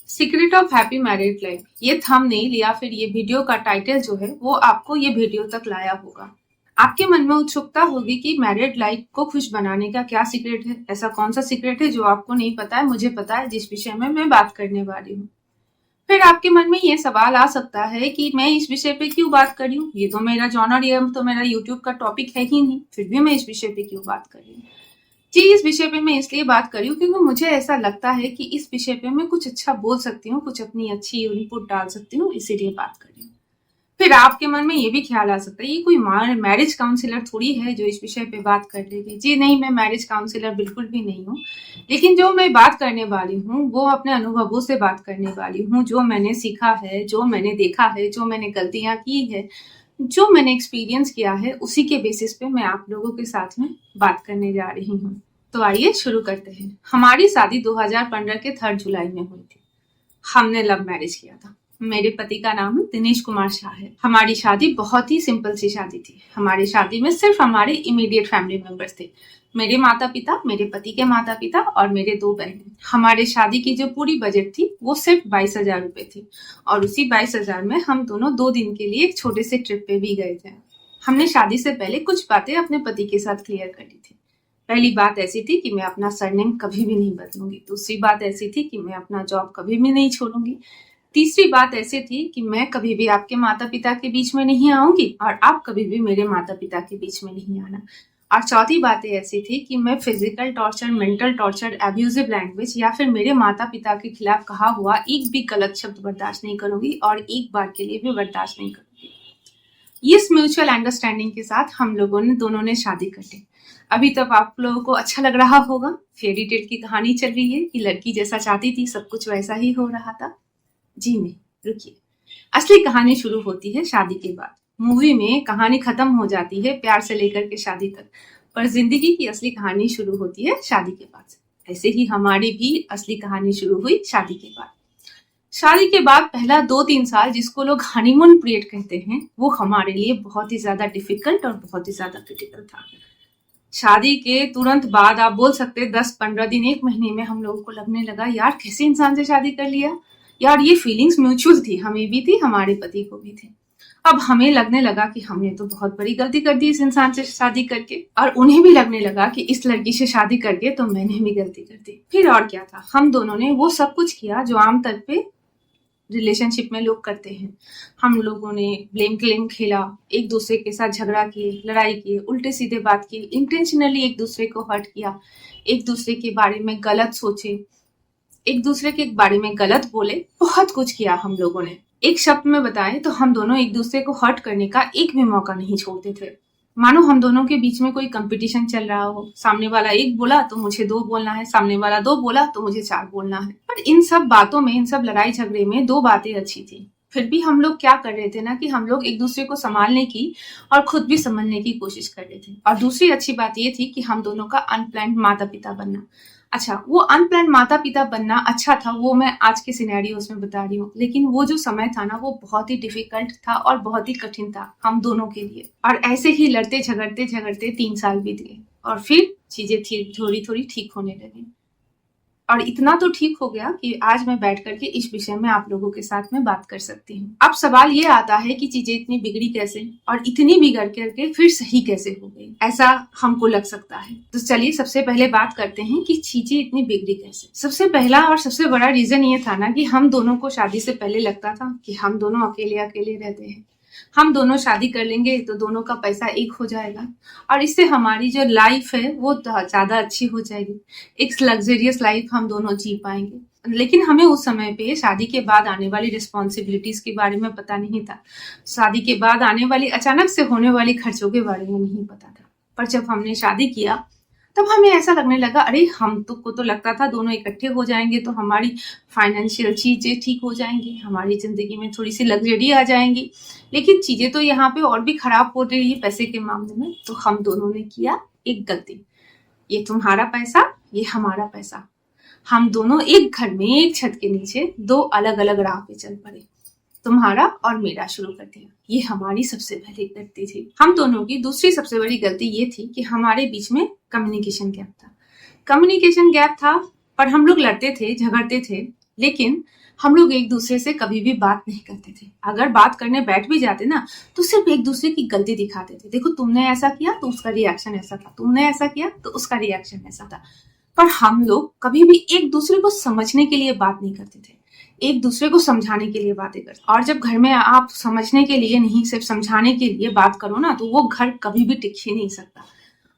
Secret of happy married life, ये thumbnail या फिर ये वीडियो का टाइटल जो है वो आपको ये वीडियो तक लाया होगा। आपके मन में उत्सुकता होगी कि मैरिड लाइफ को खुश बनाने का क्या सीक्रेट है। ऐसा कौन सा सीक्रेट है जो आपको नहीं पता है, मुझे पता है, जिस विषय में मैं बात करने वाली हूँ। फिर आपके मन में ये सवाल आ सकता है कि मैं इस विषय पे क्यों बात कर रही हूँ, ये तो मेरा जॉनर, ये तो मेरा यूट्यूब का टॉपिक है ही नहीं, फिर भी मैं इस विषय पे क्यों बात कर रही हूँ। जी, इस विषय पे मैं इसलिए बात कर रही हूँ क्योंकि मुझे ऐसा लगता है कि इस विषय पे मैं कुछ अच्छा बोल सकती हूँ, कुछ अपनी अच्छी इनपुट डाल सकती हूँ, इसीलिए बात कर रही हूँ। फिर आपके मन में ये भी ख्याल आ सकता है, ये कोई मैरिज काउंसलर थोड़ी है जो इस विषय पे बात कर लेगी। जी नहीं, मैं मैरिज काउंसलर बिल्कुल भी नहीं हूँ, लेकिन जो मैं बात करने वाली हूँ वो अपने अनुभवों से बात करने वाली हूँ। जो मैंने सीखा है, जो मैंने देखा है, जो मैंने गलतियां की है, जो मैंने एक्सपीरियंस किया है, उसी के बेसिस पे मैं आप लोगों के साथ में बात करने जा रही हूँ। तो आइए शुरू करते हैं। हमारी शादी 2015 के 3 जुलाई में हुई थी। हमने लव मैरिज किया था। मेरे पति का नाम दिनेश कुमार शाह है। हमारी शादी बहुत ही सिंपल सी शादी थी। हमारी शादी में सिर्फ हमारे इमीडिएट फैमिली मेंबर्स थे, मेरे माता पिता, मेरे पति के माता पिता और मेरे 2 बहनें। हमारे शादी की जो पूरी बजट थी वो सिर्फ 22,000 रुपए थी, और उसी 22,000 में हम दोनों 2 दिन के लिए एक छोटे से ट्रिप पे भी गए थे। हमने शादी से पहले कुछ बातें अपने पति के साथ क्लियर कर ली थी। पहली बात ऐसी थी कि मैं अपना सरनेम कभी भी नहीं बदलूंगी। दूसरी बात ऐसी थी कि मैं अपना जॉब कभी भी नहीं छोड़ूंगी। तीसरी बात ऐसी थी कि मैं कभी भी आपके माता पिता के बीच में नहीं आऊंगी और आप कभी भी मेरे माता पिता के बीच में नहीं आना। और चौथी बात ऐसी थी कि मैं physical torture, mental torture, abusive language या फिर मेरे माता पिता के खिलाफ कहा हुआ एक भी गलत शब्द बर्दाश्त नहीं करूंगी, और एक बार के लिए भी बर्दाश्त नहीं करूंगी। इस म्यूचुअल अंडरस्टैंडिंग के साथ हम लोगों ने दोनों ने शादी कर ली। अभी तक आप लोगों को अच्छा लग रहा होगा, फेरी टेल की कहानी चल रही है कि लड़की जैसा चाहती थी सब कुछ वैसा ही हो रहा था। जी नहीं, रुकिए, असली कहानी शुरू होती है शादी के बाद। मूवी में कहानी खत्म हो जाती है प्यार से लेकर के शादी तक, पर जिंदगी की असली कहानी शुरू होती है शादी के बाद। ऐसे ही हमारी भी असली कहानी शुरू हुई शादी के बाद। शादी के बाद पहला 2-3 साल, जिसको लोग हनीमून पीरियड कहते हैं, वो हमारे लिए बहुत ही ज्यादा डिफिकल्ट और बहुत ही ज्यादा क्रिटिकल था। शादी के तुरंत बाद आप बोल सकते 10-15 दिन, 1 महीने में हम लोगों को लगने लगा यार कैसे इंसान से शादी कर लिया यार। ये फीलिंग्स म्यूचुअल थी, हमें भी थी, हमारे पति को भी थी। अब हमें लगने लगा कि हमने तो बहुत बड़ी गलती कर दी इस इंसान से शादी करके, और उन्हें भी लगने लगा कि इस लड़की से शादी करके तो मैंने भी गलती कर दी। फिर और क्या था, हम दोनों ने वो सब कुछ किया जो आमतौर पे रिलेशनशिप में लोग करते हैं। हम लोगों ने ब्लेम क्लेम खेला, एक दूसरे के साथ झगड़ा किए, लड़ाई किए, उल्टे सीधे बात की, इंटेंशनली एक दूसरे को हर्ट किया, एक दूसरे के बारे में गलत सोचे, एक दूसरे के बारे में गलत बोले, बहुत कुछ किया हम लोगों ने। एक शब्द में बताएं तो हम दोनों एक दूसरे को हर्ट करने का एक भी मौका नहीं छोड़ते थे। मानो हम दोनों के बीच में कोई कंपटीशन चल रहा हो, सामने वाला 1 बोला तो मुझे 2 बोलना है, सामने वाला 2 बोला तो मुझे 4 बोलना है। पर इन सब बातों में, इन सब लड़ाई झगड़े में 2 बातें अच्छी थी। फिर भी हम लोग क्या कर रहे थे ना, कि हम लोग एक दूसरे को संभालने की और खुद भी संभलने की कोशिश कर रहे थे। और दूसरी अच्छी बात ये थी कि हम दोनों का अनप्लान्ड माता पिता बनना। अच्छा, वो अनप्लान्ड माता पिता बनना अच्छा था, वो मैं आज के सिनेरियोस में बता रही हूँ, लेकिन वो जो समय था ना, वो बहुत ही डिफिकल्ट था और बहुत ही कठिन था हम दोनों के लिए। और ऐसे ही लड़ते झगड़ते झगड़ते 3 साल बीत गए, और फिर चीजें थोड़ी थोड़ी ठीक होने लगी। और इतना तो ठीक हो गया कि आज मैं बैठ करके इस विषय में आप लोगों के साथ में बात कर सकती हूँ। अब सवाल ये आता है कि चीजें इतनी बिगड़ी कैसे, और इतनी बिगड़ करके फिर सही कैसे हो गई, ऐसा हमको लग सकता है। तो चलिए सबसे पहले बात करते हैं कि चीजें इतनी बिगड़ी कैसे। सबसे पहला और सबसे बड़ा रीजन ये था ना कि हम दोनों को शादी से पहले लगता था कि हम दोनों अकेले अकेले रहते हैं, हम दोनों शादी कर लेंगे तो दोनों का पैसा एक हो जाएगा, और इससे हमारी जो लाइफ है वो ज्यादा अच्छी हो जाएगी, एक लग्जरियस लाइफ हम दोनों जी पाएंगे। लेकिन हमें उस समय पे शादी के बाद आने वाली रिस्पॉन्सिबिलिटीज के बारे में पता नहीं था, शादी के बाद आने वाली अचानक से होने वाली खर्चों के बारे में नहीं पता था। पर जब हमने शादी किया तब हमें ऐसा लगने लगा, अरे हम को तो लगता था दोनों इकट्ठे हो जाएंगे तो हमारी फाइनेंशियल चीजें ठीक हो जाएंगी, हमारी जिंदगी में थोड़ी सी लग्जरी आ जाएंगी। लेकिन चीजें तो यहाँ पे और भी खराब हो रही है पैसे के मामले में। तो हम दोनों ने किया एक गलती, ये तुम्हारा पैसा, ये हमारा पैसा। हम दोनों एक घर में एक छत के नीचे 2 अलग अलग राह पे चल पड़े, तुम्हारा और मेरा शुरू कर दिया। ये हमारी सबसे पहली गलती थी। हम दोनों की दूसरी सबसे बड़ी गलती ये थी कि हमारे बीच में कम्युनिकेशन गैप था। कम्युनिकेशन गैप था, पर हम लोग लड़ते थे, झगड़ते थे, लेकिन हम लोग एक दूसरे से कभी भी बात नहीं करते थे। अगर बात करने बैठ भी जाते ना तो सिर्फ एक दूसरे की गलती दिखाते थे। देखो तुमने ऐसा किया तो उसका रिएक्शन ऐसा था, तुमने ऐसा किया तो उसका रिएक्शन ऐसा था। पर हम लोग कभी भी एक दूसरे को समझने के लिए बात नहीं करते थे, एक दूसरे को समझाने के लिए बातें करते। और जब घर में आप समझने के लिए नहीं सिर्फ समझाने के लिए बात करो ना तो वो घर कभी भी टिक ही नहीं सकता।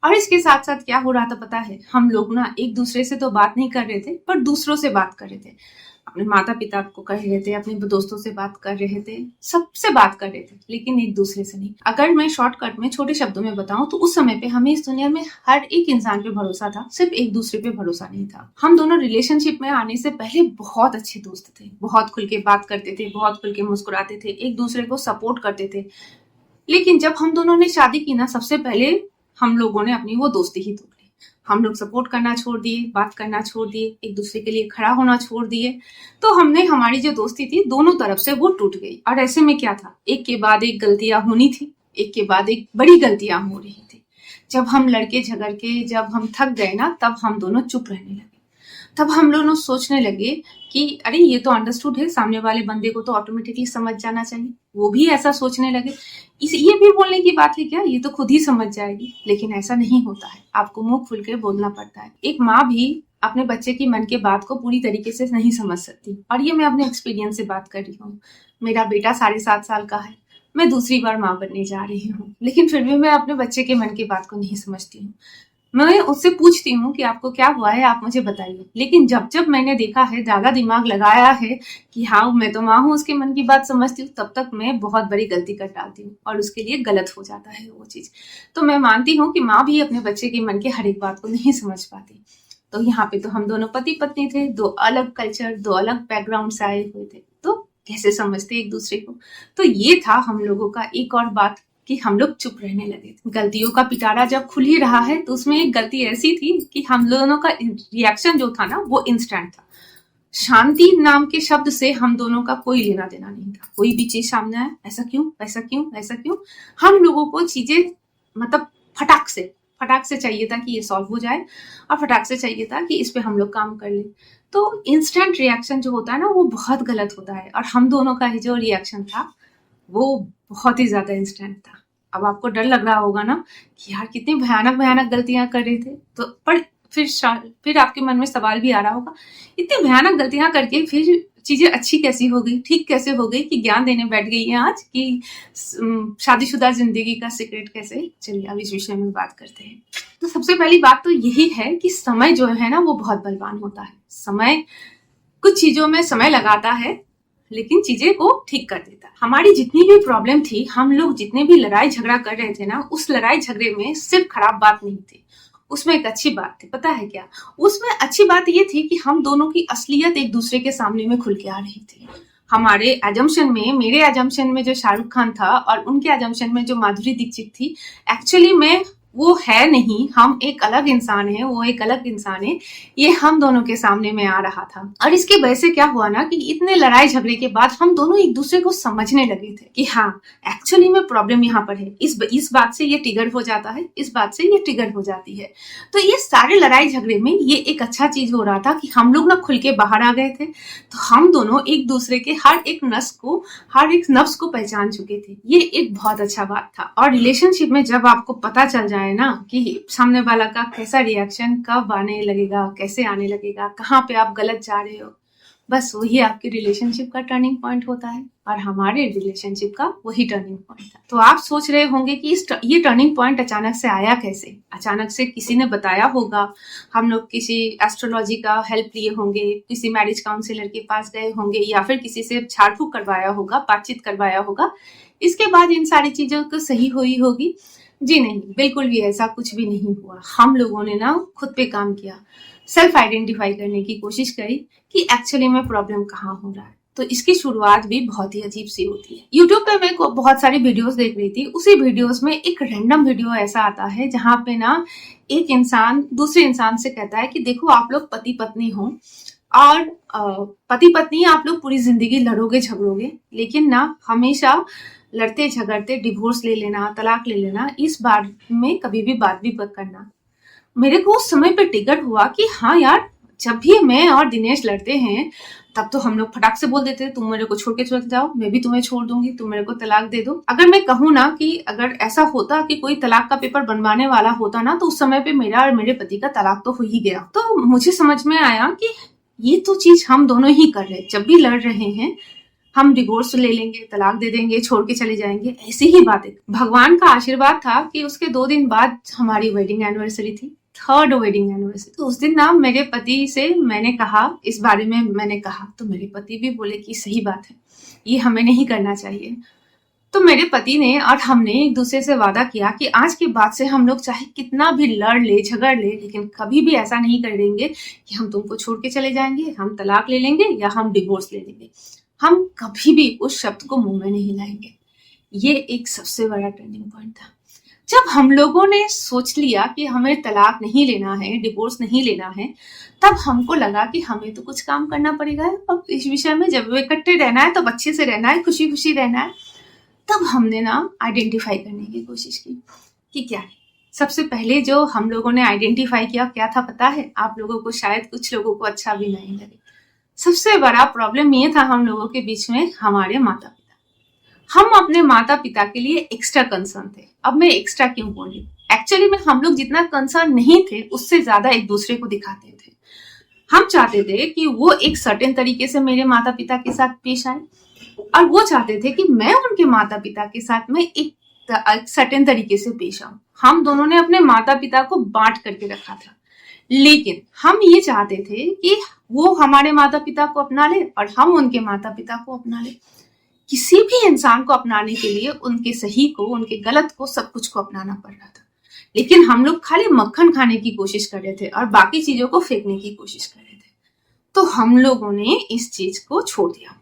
और इसके साथ साथ क्या हो रहा था पता है, हम लोग ना एक दूसरे से तो बात नहीं कर रहे थे पर दूसरों से बात कर रहे थे। अपने माता पिता को कर रहे थे, अपने दोस्तों से बात कर रहे थे, सबसे बात कर रहे थे, लेकिन एक दूसरे से नहीं। अगर मैं शॉर्टकट में छोटे शब्दों में बताऊं तो उस समय पे हमें इस दुनिया में हर एक इंसान पे भरोसा था, सिर्फ एक दूसरे पे भरोसा नहीं था। हम दोनों रिलेशनशिप में आने से पहले बहुत अच्छे दोस्त थे, बहुत खुल के बात करते थे, बहुत खुल के मुस्कुराते थे, एक दूसरे को सपोर्ट करते थे। लेकिन जब हम दोनों ने शादी की ना, सबसे पहले हम लोगों ने अपनी वो दोस्ती ही तोड़ ली। हम लोग सपोर्ट करना छोड़ दिए, बात करना छोड़ दिए, एक दूसरे के लिए खड़ा होना छोड़ दिए। तो हमने हमारी जो दोस्ती थी दोनों तरफ से वो टूट गई। और ऐसे में क्या था, एक के बाद एक गलतियां होनी थी, एक के बाद एक बड़ी गलतियां हो रही थी। जब हम लड़के झगड़ के जब हम थक गए ना, तब हम दोनों चुप रहने लगे। तब हम दोनों सोचने लगे कि अरे ये तो अंडरस्टूड है, सामने वाले बंदे को तो ऑटोमेटिकली समझ जाना चाहिए। वो भी ऐसा सोचने लगे, इस ये भी बोलने की बात है क्या, ये तो खुद ही समझ जाएगी। लेकिन ऐसा नहीं होता है, आपको मुंह खुल के बोलना पड़ता है। एक माँ भी अपने बच्चे की मन के बात को पूरी तरीके से नहीं समझ सकती। और ये मैं अपने एक्सपीरियंस से बात कर रही हूँ। मेरा बेटा 7.5 साल का है, मैं दूसरी बार माँ बनने जा रही हूँ, लेकिन फिर भी मैं अपने बच्चे के मन की बात को नहीं समझती हूँ। मैं उससे पूछती हूँ कि आपको क्या हुआ है, आप मुझे बताइए। लेकिन जब जब मैंने देखा है, ज्यादा दिमाग लगाया है कि हाँ मैं तो माँ हूँ, उसके मन की बात समझती हूँ, तब तक मैं बहुत बड़ी गलती कर डालती हूँ और उसके लिए गलत हो जाता है वो चीज। तो मैं मानती हूँ कि माँ भी अपने बच्चे के मन के हर एक बात को नहीं समझ पाती। तो यहाँ पे तो हम दोनों पति पत्नी थे, दो अलग कल्चर, दो अलग बैकग्राउंड से आए हुए थे, तो कैसे समझते एक दूसरे को। तो ये था हम लोगों का एक और बात कि हम लोग चुप रहने लगे थे। गलतियों का पिटारा जब खुल ही रहा है तो उसमें एक गलती ऐसी थी कि हम दोनों का रिएक्शन जो था ना वो इंस्टेंट था। शांति नाम के शब्द से हम दोनों का कोई लेना देना नहीं था। कोई भी चीज सामने आए, ऐसा क्यों, ऐसा क्यों, ऐसा क्यों, हम लोगों को चीजें मतलब फटाक से चाहिए था कि ये सॉल्व हो जाए, और फटाक से चाहिए था कि इस पे हम लोग काम कर ले। तो इंस्टेंट रिएक्शन जो होता है ना वो बहुत गलत होता है, और हम दोनों का ही जो रिएक्शन था वो बहुत ही ज्यादा इंस्टेंट था। अब आपको डर लग रहा होगा ना कि यार कितनी भयानक भयानक गलतियां कर रहे थे, तो पर फिर आपके मन में सवाल भी आ रहा होगा, इतनी भयानक गलतियां करके फिर चीजें अच्छी कैसी हो गई, ठीक कैसे हो गई कि ज्ञान देने बैठ गई है आज कि शादीशुदा जिंदगी का सीक्रेट कैसे। चलिए अब इस विषय में बात करते हैं। तो सबसे पहली बात तो यही है कि समय जो है ना वो बहुत बलवान होता है। समय कुछ चीजों में समय लगाता है लेकिन चीजें को ठीक कर देता है। हमारी जितनी भी प्रॉब्लम थी, हम लोग जितने भी लड़ाई झगड़ा कर रहे थे ना, उस लड़ाई झगड़े में सिर्फ खराब बात नहीं थी, उसमें एक अच्छी बात थी। पता है क्या, उसमें अच्छी बात ये थी कि हम दोनों की असलियत एक दूसरे के सामने में खुल के आ रही थी। हमारे एजम्पशन में, मेरे एजम्पशन में जो शाहरुख खान था और उनके एजम्पशन में जो माधुरी दीक्षित थी, एक्चुअली में वो है नहीं। हम एक अलग इंसान है, वो एक अलग इंसान है, ये हम दोनों के सामने में आ रहा था। और इसकी वजह से क्या हुआ ना कि इतने लड़ाई झगड़े के बाद हम दोनों एक दूसरे को समझने लगे थे कि हाँ एक्चुअली में प्रॉब्लम यहाँ पर है, इस बात से ये ट्रिगर हो जाता है, इस बात से ये ट्रिगर हो जाती है। तो ये सारे लड़ाई झगड़े में ये एक अच्छा चीज हो रहा था कि हम लोग ना खुल के बाहर आ गए थे। तो हम दोनों एक दूसरे के हर एक नफ्स को पहचान चुके थे। ये एक बहुत अच्छा बात था। और रिलेशनशिप में जब आपको पता चल जाए ना कि सामने वाला का कैसा रिएक्शन कब आने लगेगा, कैसे आने लगेगा, कहाँ पे आप गलत जा रहे हो, बस वही आपके रिलेशनशिप का टर्निंग पॉइंट होता है। और हमारे रिलेशनशिप का वही टर्निंग पॉइंट था। तो आप सोच रहे होंगे कि ये टर्निंग पॉइंट अचानक से आया कैसे। अचानक से किसी ने बताया होगा, हम लोग किसी एस्ट्रोलॉजी का हेल्प लिए होंगे, किसी मैरिज काउंसिलर के पास गए होंगे, या फिर किसी से झाड़ फूक करवाया होगा, बातचीत करवाया होगा, इसके बाद इन सारी चीजों को सही हुई होगी। जी नहीं, बिल्कुल भी ऐसा कुछ भी नहीं हुआ। हम लोगों ने ना खुद पे काम किया, सेल्फ आइडेंटिफाई करने की कोशिश करी कि एक्चुअली में प्रॉब्लम कहाँ हो रहा है। तो इसकी शुरुआत भी बहुत ही अजीब सी होती है। यूट्यूब पे मैं बहुत सारी वीडियोस देख रही थी, उसी वीडियोस में एक रैंडम वीडियो ऐसा आता है जहाँ पे ना एक इंसान दूसरे इंसान से कहता है कि देखो आप लोग पति पत्नी हो, और पति पत्नी आप लोग पूरी जिंदगी लड़ोगे झगड़ोगे, लेकिन ना हमेशा लड़ते झगड़ते डिवोर्स ले लेना, तलाक ले लेना, इस बारे में कभी भी बात भी मत करना। मेरे को उस समय पे ट्रिगर हुआ कि हाँ यार, जब भी मैं और दिनेश लड़ते हैं तब तो हम लोग फटाक से बोल देते हैं, तुम मेरे को छोड़ के चले जाओ, मैं भी तुम्हें छोड़ दूंगी, तुम मेरे को तलाक दे दो। अगर मैं कहूँ ना कि अगर ऐसा होता कि कोई तलाक का पेपर बनवाने वाला होता ना, तो उस समय पे मेरा और मेरे पति का तलाक तो हो ही गया। तो मुझे समझ में आया कि ये तो चीज हम दोनों ही कर रहे हैं। जब भी लड़ रहे हैं हम डिवोर्स ले लेंगे, तलाक दे देंगे, छोड़ के चले जाएंगे, ऐसी ही बातें। भगवान का आशीर्वाद था कि उसके 2 दिन बाद हमारी वेडिंग एनिवर्सरी थी, 3rd वेडिंग एनिवर्सरी। तो उस दिन ना मेरे पति से मैंने कहा, इस बारे में मैंने कहा, तो मेरे पति भी बोले कि सही बात है, ये हमें नहीं करना चाहिए। तो मेरे पति ने और हमने एक दूसरे से वादा किया कि आज के बाद से हम लोग चाहे कितना भी लड़ ले, झगड़ ले, लेकिन कभी भी ऐसा नहीं करेंगे कि हम तुमको छोड़ के चले जाएंगे, हम तलाक ले लेंगे या हम डिवोर्स ले लेंगे। हम कभी भी उस शब्द को मुंह में नहीं लाएंगे। ये एक सबसे बड़ा टर्निंग पॉइंट था। जब हम लोगों ने सोच लिया कि हमें तलाक नहीं लेना है, डिवोर्स नहीं लेना है, तब हमको लगा कि हमें तो कुछ काम करना पड़ेगा अब इस विषय में। जब इकट्ठे रहना है तो अच्छे से रहना है, खुशी खुशी रहना है। तब हमने ना आइडेंटिफाई करने की कोशिश की कि क्या है। सबसे पहले जो हम लोगों ने आइडेंटिफाई किया क्या था पता है? आप लोगों को शायद कुछ लोगों को अच्छा भी नहीं लगे। सबसे बड़ा प्रॉब्लम ये था हम लोगों के बीच में, हमारे माता पिता। हम अपने माता पिता के लिए एक्स्ट्रा कंसर्न थे। अब मैं एक्स्ट्रा क्यों बोल रही हूँ? एक्चुअली में हम लोग जितना कंसर्न नहीं थे उससे ज्यादा एक दूसरे को दिखाते थे। हम चाहते थे कि वो एक सर्टेन तरीके से मेरे माता पिता के साथ पेश आए और वो चाहते थे कि मैं उनके माता पिता के साथ में एक सर्टेन तरीके से पेश आऊं। हम दोनों ने अपने माता पिता को बांट करके रखा था, लेकिन हम ये चाहते थे कि वो हमारे माता पिता को अपना ले और हम उनके माता पिता को अपना ले। किसी भी इंसान को अपनाने के लिए उनके सही को, उनके गलत को, सब कुछ को अपनाना पड़ रहा था। लेकिन हम लोग खाली मक्खन खाने की कोशिश कर रहे थे और बाकी चीजों को फेंकने की कोशिश कर रहे थे। तो हम लोगों ने इस चीज को छोड़ दिया।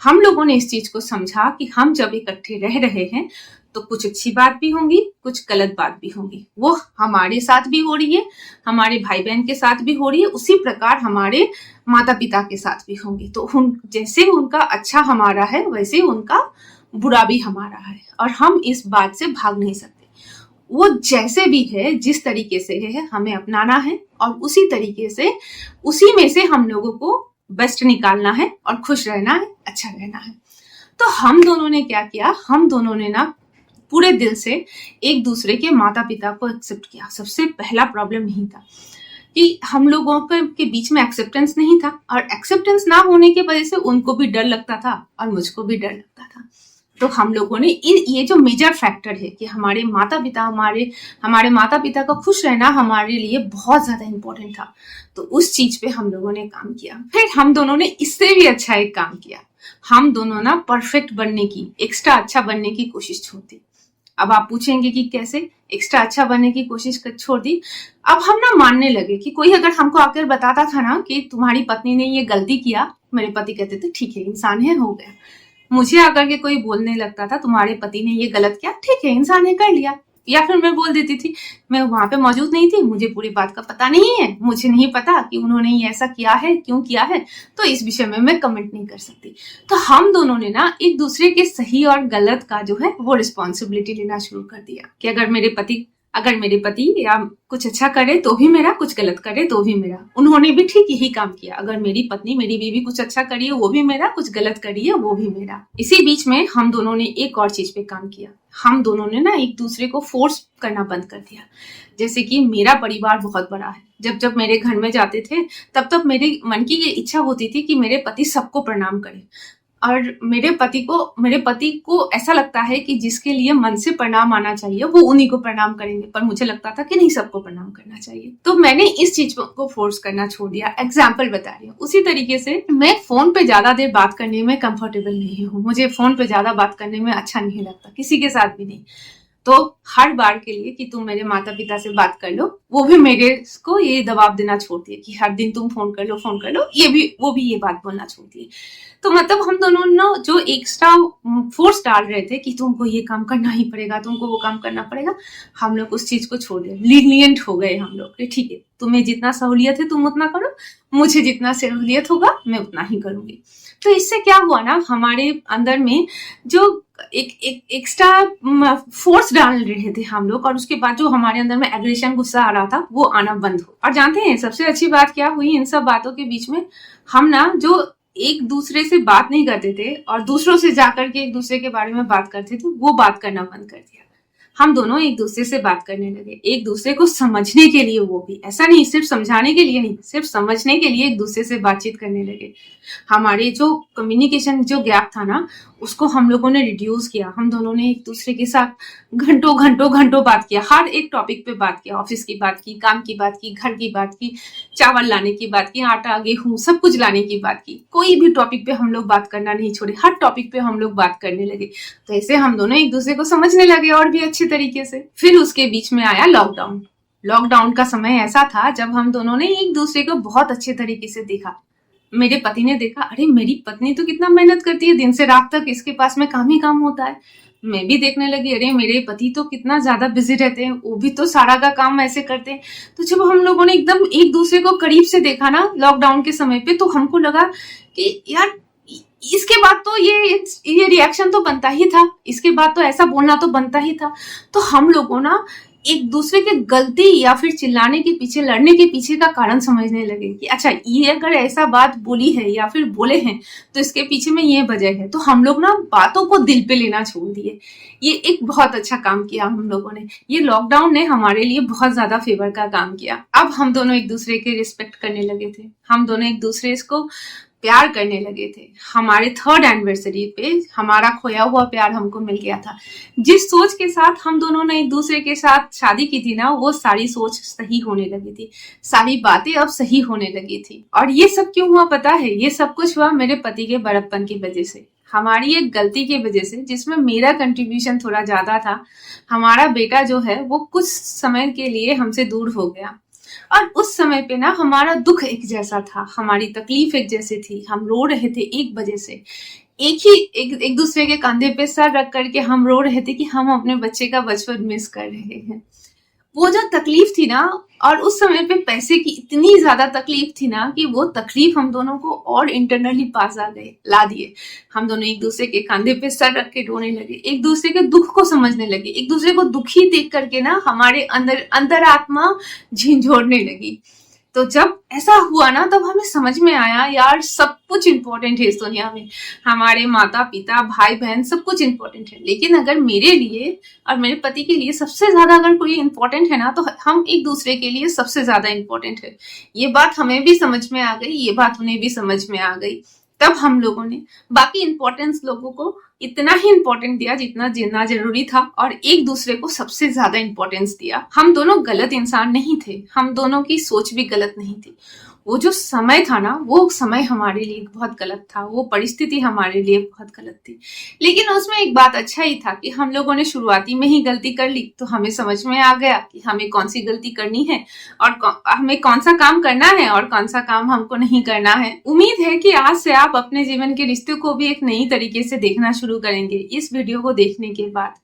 हम लोगों ने इस चीज को समझा कि हम जब इकट्ठे रह रहे हैं तो कुछ अच्छी बात भी होंगी, कुछ गलत बात भी होंगी। वो हमारे साथ भी हो रही है, हमारे भाई बहन के साथ भी हो रही है, उसी प्रकार हमारे माता पिता के साथ भी होंगी। तो जैसे उनका अच्छा हमारा है वैसे उनका बुरा भी हमारा है और हम इस बात से भाग नहीं सकते। वो जैसे भी है, जिस तरीके से है, हमें अपनाना है और उसी तरीके से, उसी में से हम लोगों को बेस्ट निकालना है और खुश रहना है, अच्छा रहना है। तो हम दोनों ने क्या किया? हम दोनों ने ना पूरे दिल से एक दूसरे के माता पिता को एक्सेप्ट किया। सबसे पहला प्रॉब्लम यही था कि हम लोगों के बीच में एक्सेप्टेंस नहीं था और एक्सेप्टेंस ना होने की वजह से उनको भी डर लगता था और मुझको भी डर लगता था। तो हम लोगों ने ये जो मेजर फैक्टर है कि हमारे माता पिता का खुश रहना हमारे लिए बहुत ज्यादा इंपॉर्टेंट था, तो उस चीज पे हम लोगों ने काम किया। फिर हम दोनों ने इससे भी अच्छा एक काम किया। हम दोनों ना परफेक्ट बनने की, एक्स्ट्रा अच्छा बनने की कोशिश छोड़ दी। अब आप पूछेंगे कि कैसे एक्स्ट्रा अच्छा बनने की कोशिश छोड़ दी? अब हम ना मानने लगे कि कोई अगर हमको आकर बताता था ना कि तुम्हारी पत्नी ने ये गलती किया, मेरे पति कहते थे ठीक है, इंसान है, हो गया। मुझे आकर के कोई बोलने लगता था तुम्हारे पति ने ये गलत किया, ठीक है, इंसान ने कर लिया। या फिर मैं बोल देती थी मैं वहां पे मौजूद नहीं थी, मुझे पूरी बात का पता नहीं है, मुझे नहीं पता कि उन्होंने ये ऐसा किया है, क्यों किया है, तो इस विषय में मैं कमेंट नहीं कर सकती। तो हम दोनों ने ना एक दूसरे के सही और गलत का जो है वो रिस्पॉन्सिबिलिटी लेना शुरू कर दिया कि अगर मेरे पति या कुछ अच्छा करे तो भी मेरा, कुछ गलत करे तो भी मेरा। उन्होंने भी ठीक यही काम किया। अगर मेरी पत्नी, मेरी बीवी कुछ अच्छा करी है वो भी मेरा, कुछ गलत करी है वो भी मेरा। इसी बीच में हम दोनों ने एक और चीज पे काम किया। हम दोनों ने ना एक दूसरे को फोर्स करना बंद कर दिया। जैसे कि मेरा परिवार बहुत बड़ा है, जब मेरे घर में जाते थे तब मेरे मन की ये इच्छा होती थी कि मेरे पति सबको प्रणाम करें। और मेरे पति को ऐसा लगता है कि जिसके लिए मन से प्रणाम आना चाहिए वो उन्हीं को प्रणाम करेंगे, पर मुझे लगता था कि नहीं, सबको प्रणाम करना चाहिए। तो मैंने इस चीज को फोर्स करना छोड़ दिया। एग्जाम्पल बता रही हूँ। उसी तरीके से मैं फोन पे ज्यादा देर बात करने में कंफर्टेबल नहीं हूँ। मुझे फोन पे ज्यादा बात करने में अच्छा नहीं लगता, किसी के साथ भी नहीं। तो हर बार के लिए कि तुम मेरे माता पिता से बात कर लो, वो भी मेरे को ये दबाव देना छोड़ दिए कि हर दिन तुम फोन कर लो, वो भी ये बात बोलना छोड़ दिए। तो मतलब हम दोनों ना जो एक्स्ट्रा फोर्स डाल रहे थे कि तुमको ये काम करना ही पड़ेगा, तुमको वो काम करना पड़ेगा, हम लोग उस चीज को छोड़ दिया। लीनियंट हो गए हम लोग कि ठीक है, तुम्हें जितना सहूलियत है तुम उतना करो, मुझे जितना सहूलियत होगा मैं उतना ही करूंगी। तो इससे क्या हुआ ना, हमारे अंदर में जो एक एक एक्स्ट्रा फोर्स डाल रहे थे हम लोग, और उसके बाद जो हमारे अंदर में एग्रेशन, गुस्सा आ रहा था, वो आना बंद हो। और जानते हैं सबसे अच्छी बात क्या हुई इन सब बातों के बीच में? हम ना जो एक दूसरे से बात नहीं करते थे और दूसरों से जाकर के एक दूसरे के बारे में बात करते थे, वो बात करना बंद कर दिया। हम दोनों एक दूसरे से बात करने लगे, एक दूसरे को समझने के लिए, वो भी ऐसा नहीं सिर्फ समझाने के लिए नहीं, सिर्फ समझने के लिए एक दूसरे से बातचीत करने लगे। हमारे जो कम्युनिकेशन जो गैप था ना, उसको हम लोगों ने रिड्यूस किया। हम दोनों ने एक दूसरे के साथ घंटों घंटों घंटों बात किया, हर एक टॉपिक पे बात किया। ऑफिस की बात की, काम की बात की, घर की बात की, चावल लाने की बात की, आटा गेहूं सब कुछ लाने की बात की। कोई भी टॉपिक पे हम लोग बात करना नहीं छोड़े, हर टॉपिक पे हम लोग बात करने लगे। तो ऐसे हम दोनों एक दूसरे को समझने लगे और भी अच्छे तरीके से। फिर उसके बीच में आया लॉकडाउन। लॉकडाउन का समय ऐसा था जब हम दोनों ने एक दूसरे को बहुत अच्छे तरीके से देखा। मेरे पति ने देखा, अरे मेरी पत्नी तो कितना मेहनत करती है, दिन से रात तक इसके पास में काम ही काम होता है। मैं भी देखने लगी, अरे मेरे पति तो कितना ज्यादा बिजी रहते हैं, वो भी तो सारा का काम ऐसे करते हैं। तो जब हम लोगों ने एकदम एक दूसरे को करीब से देखा ना लॉकडाउन के समय पे, तो हमको लगा कि यार इसके बाद तो ये रिएक्शन तो बनता ही था, इसके बाद तो ऐसा बोलना तो बनता ही था। तो हम लोगों ना एक दूसरे के गलती या फिर चिल्लाने के पीछे, लड़ने के पीछे का कारण समझने लगे कि अच्छा ये अगर ऐसा बात बोली है या फिर बोले हैं तो इसके पीछे में ये वजह है। तो हम लोग ना बातों को दिल पे लेना छोड़ दिए। ये एक बहुत अच्छा काम किया हम लोगों ने। ये लॉकडाउन ने हमारे लिए बहुत ज्यादा फेवर का काम किया। अब हम दोनों एक दूसरे के रिस्पेक्ट करने लगे थे, हम दोनों एक दूसरे को प्यार करने लगे थे। हमारे 3rd एनिवर्सरी पे हमारा खोया हुआ प्यार हमको मिल गया था। जिस सोच के साथ हम दोनों ने एक दूसरे के साथ शादी की थी ना, वो सारी सोच सही होने लगी थी, सारी बातें अब सही होने लगी थी। और ये सब क्यों हुआ पता है? ये सब कुछ हुआ मेरे पति के बड़प्पन की वजह से, हमारी एक गलती की वजह से, जिसमें मेरा कंट्रीब्यूशन थोड़ा ज्यादा था। हमारा बेटा जो है वो कुछ समय के लिए हमसे दूर हो गया, और उस समय पे ना हमारा दुख एक जैसा था, हमारी तकलीफ एक जैसी थी। हम रो रहे थे एक वजह से, एक दूसरे के कंधे पे सर रख करके हम रो रहे थे कि हम अपने बच्चे का बचपन मिस कर रहे हैं। वो जो तकलीफ थी ना, और उस समय पे पैसे की इतनी ज्यादा तकलीफ थी ना, कि वो तकलीफ हम दोनों को और इंटरनली पास आ गए, ला दिए। हम दोनों एक दूसरे के कंधे पे सर रख के रोने लगे, एक दूसरे के दुख को समझने लगे। एक दूसरे को दुखी देख करके ना हमारे अंदर आत्मा झिंझोरने लगी। तो जब ऐसा हुआ ना, तब हमें समझ में आया यार सब कुछ इम्पोर्टेंट है इस दुनिया में। हमारे माता पिता, भाई बहन, सब कुछ इम्पोर्टेंट है, लेकिन अगर मेरे लिए और मेरे पति के लिए सबसे ज्यादा अगर कोई इम्पोर्टेंट है ना, तो हम एक दूसरे के लिए सबसे ज्यादा इम्पोर्टेंट है। ये बात हमें भी समझ में आ गई, ये बात उन्हें भी समझ में आ गई। तब हम लोगों ने बाकी इम्पोर्टेंस लोगों को इतना ही इम्पोर्टेंट दिया जितना जीना जरूरी था, और एक दूसरे को सबसे ज्यादा इम्पोर्टेंस दिया। हम दोनों गलत इंसान नहीं थे, हम दोनों की सोच भी गलत नहीं थी। वो जो समय था ना, वो समय हमारे लिए बहुत गलत था, वो परिस्थिति हमारे लिए बहुत गलत थी। लेकिन उसमें एक बात अच्छा ही था कि हम लोगों ने शुरुआती में ही गलती कर ली, तो हमें समझ में आ गया कि हमें कौन सी गलती करनी है और हमें कौन सा काम करना है और कौन सा काम हमको नहीं करना है। उम्मीद है कि आज से आप अपने जीवन के रिश्तों को भी एक नई तरीके से देखना शुरू करेंगे इस वीडियो को देखने के बाद।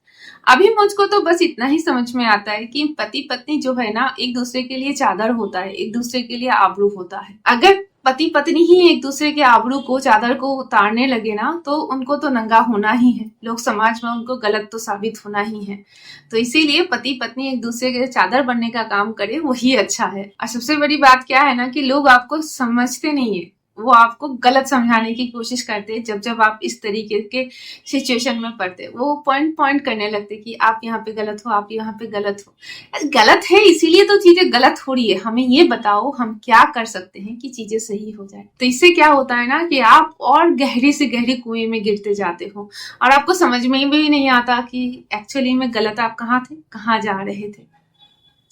अभी मुझको तो बस इतना ही समझ में आता है कि पति पत्नी जो है ना, एक दूसरे के लिए चादर होता है, एक दूसरे के लिए आबरू होता है। अगर पति पत्नी ही एक दूसरे के आबरू को, चादर को उतारने लगे ना, तो उनको तो नंगा होना ही है, लोग समाज में उनको गलत तो साबित होना ही है। तो इसीलिए पति पत्नी एक दूसरे के चादर बनने का काम करे, वही अच्छा है। और सबसे बड़ी बात क्या है ना, कि लोग आपको समझते नहीं है, वो आपको गलत समझाने की कोशिश करते हैं। जब आप इस तरीके के सिचुएशन में पड़ते, वो पॉइंट करने लगते कि आप यहाँ पे गलत हो, आप यहाँ पे गलत हो। गलत है इसीलिए तो चीजें गलत हो रही है, हमें ये बताओ हम क्या कर सकते हैं कि चीजें सही हो जाए। तो इससे क्या होता है ना, कि आप और गहरी से गहरी कुएं में गिरते जाते हो, और आपको समझ में भी नहीं आता कि एक्चुअली में गलत आप कहाँ थे, कहाँ जा रहे थे।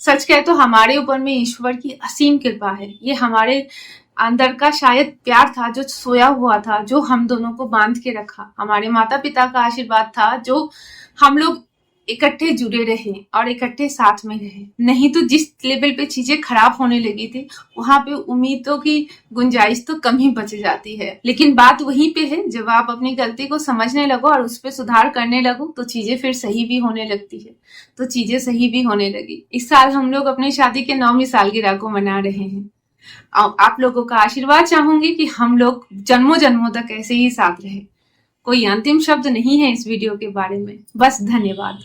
सच कहे तो हमारे ऊपर में ईश्वर की असीम कृपा है। ये हमारे अंदर का शायद प्यार था जो सोया हुआ था, जो हम दोनों को बांध के रखा। हमारे माता पिता का आशीर्वाद था, जो हम लोग इकट्ठे जुड़े रहे और इकट्ठे साथ में रहे। नहीं तो जिस लेवल पे चीजें खराब होने लगी थी, वहां पे उम्मीदों की गुंजाइश तो कम ही बच जाती है। लेकिन बात वहीं पे है, जब आप अपनी गलती को समझने लगो और उस पर सुधार करने लगो, तो चीजें फिर सही भी होने लगती है। तो चीजें सही भी होने लगी। इस साल हम लोग अपनी शादी के 9वीं सालगिरह को मना रहे हैं। आप लोगों का आशीर्वाद चाहूंगी कि हम लोग जन्मों जन्मों तक ऐसे ही साथ रहे। कोई अंतिम शब्द नहीं है इस वीडियो के बारे में, बस धन्यवाद।